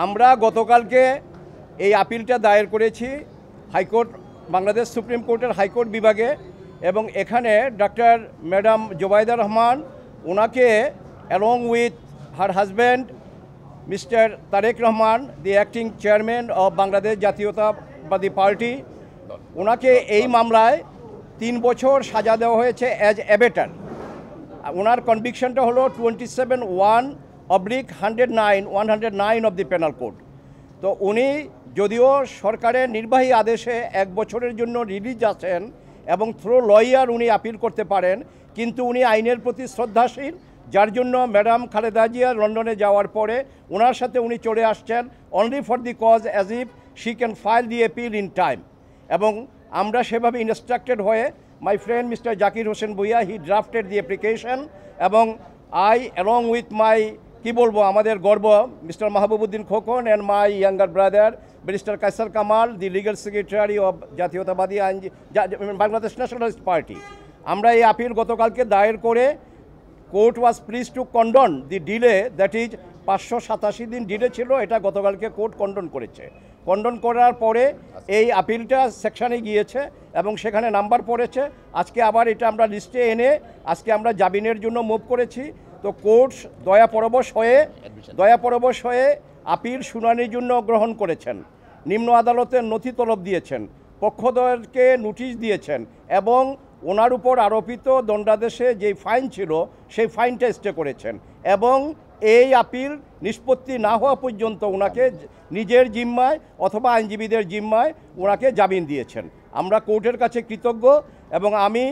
আমরা গতকালকে এই আপিলটা দায়ের করেছি হাইকোর্ট বাংলাদেশ সুপ্রিম কোর্টের হাইকোর্ট বিভাগে এবং এখানে ডক্টর ম্যাডাম জোবাইদা রহমান ওনাকে along with her husband mister Tarique Rahman the acting chairman of Bangladesh Jatiyatabadi party ওনাকে এই মামলায় 3 বছর সাজা দেওয়া হয়েছে অ্যাজ অ্যাবেটার। ওনার কনভিকশনটা হলো 27(1)/109 অফ দি পেনাল কোড। তো উনি যদিও সরকারের নির্বাহী আদেশে 1 বছরের জন্য রিলিজ আছেন এবং থ্রু লয়ার উনি আপিল করতে পারেন, কিন্তু উনি আইনের প্রতি শ্রদ্ধাশীল, যার জন্য ম্যাডাম খালেদা জিয়া লন্ডনে যাওয়ার পরে ওনার সাথে উনি চলে আসছেন only for the cause as if she can file the appeal in time. এবং আমরা সেভাবে ইনস্ট্রাক্টেড হয়ে my friend mister Zakir Hossain Bhuiyan he drafted the application এবং আই অ্যালং উইথ মাই আমাদের গর্ব mister Mahbubuddin Khokon and my younger brother barrister Kayser Kamal the legal secretary of Jatiyatabadi Bangladesh nationalist party, আমরা এই appeal গতকালকে দায়ের করে court was please two condone the delay, that is 587 দিন delay ছিল, এটা গতকালকে কোর্ট কন্ডন করেছে। কন্ডন করার পরে এই আপিলটা সেকশানে গিয়েছে এবং সেখানে নাম্বার পড়েছে। আজকে আবার এটা আমরা লিস্টে এনে আজকে আমরা জামিনের জন্য মুভ করেছি। তো কোর্ট দয়াপরবশ হয়ে আপিল শুনানির জন্য গ্রহণ করেছেন, নিম্ন আদালতের নথি তলব দিয়েছেন, পক্ষদ্বয়কে নোটিশ দিয়েছেন এবং ওনার উপর আরোপিত দণ্ডাদেশে যেই ফাইন ছিল সেই ফাইনটা স্টে করেছেন এবং এই আপিল নিষ্পত্তি না হওয়া পর্যন্ত ওনাকে নিজের জিম্মায় অথবা আইনজীবীদের জিম্মায় ওনাকে জামিন দিয়েছেন। আমরা কোর্টের কাছে কৃতজ্ঞ এবং আমি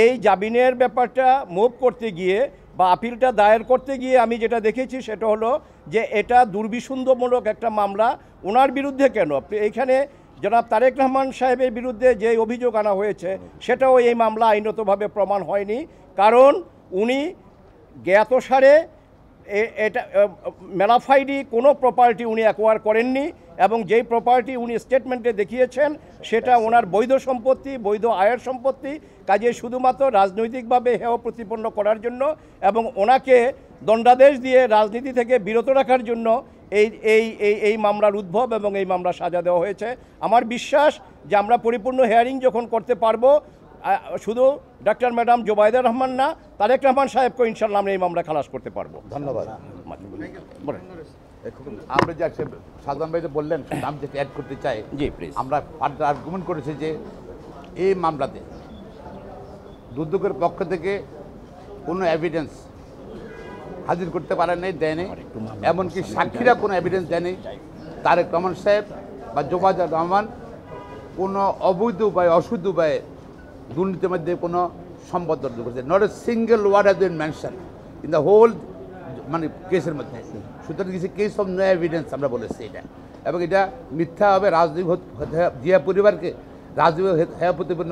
এই জামিনের ব্যাপারটা মুভ করতে গিয়ে বা আপিলটা দায়ের করতে গিয়ে আমি যেটা দেখেছি সেটা হলো যে এটা দুর্বিসন্ধমূলক একটা মামলা। ওনার বিরুদ্ধে কেন, এইখানে জনাব তারেক রহমান সাহেবের বিরুদ্ধে যে অভিযোগ আনা হয়েছে সেটাও এই মামলা আইনতভাবে প্রমাণ হয়নি, কারণ উনি জ্ঞাতসারে এটা মেলাফাইডি কোনো প্রপার্টি উনি অ্যাকোয়ার করেননি এবং যেই প্রপার্টি উনি স্টেটমেন্টে দেখিয়েছেন সেটা ওনার বৈধ সম্পত্তি, বৈধ আয়ের সম্পত্তি। কাজে শুধুমাত্র রাজনৈতিকভাবে হেয় প্রতিপন্ন করার জন্য এবং ওনাকে দণ্ডাদেশ দিয়ে রাজনীতি থেকে বিরত রাখার জন্য এই মামলার উদ্ভব এবং এই মামলা সাজা দেওয়া হয়েছে। আমার বিশ্বাস যে আমরা পরিপূর্ণ হেয়ারিং যখন করতে পারবো, শুধু ডক্টর ম্যাডাম জোবাইদা রহমান না, তারেক রহমান সাহেবকে ইনশাল্লাহ আমরা এই মামলা খালাস করতে পারবো। ধন্যবাদ। বলেন আপনি যে সালমান ভাই বললেন, আমি যেটা অ্যাড করতে চাই, জি প্লিজ। আমরা ফার্দার আর্গুমেন্ট করেছি যে এই মামলাতে দুদকের পক্ষ থেকে কোনো এভিডেন্স হাজির করতে পারে নাই, দেয়নি, এমনকি সাক্ষীরা কোনো এভিডেন্স দেয়নি। তারেক রহমান সাহেব বা জোবাইদা রহমান কোনো অবৈধ উপায়ে অসুধ উপায়ে দুর্নীতির মধ্যে কোনো সম্পদ অর্জন করেছে। Not a single word has been mention in the whole কেসের মধ্যে। সুতরাং কিছু কেস অফ নো এভিডেন্স আমরা বলেছি এটা, এবং এটা মিথ্যা হবে, রাজনৈতিক জিয়া পরিবারকে রাজনৈতিক হেয় প্রতিপন্ন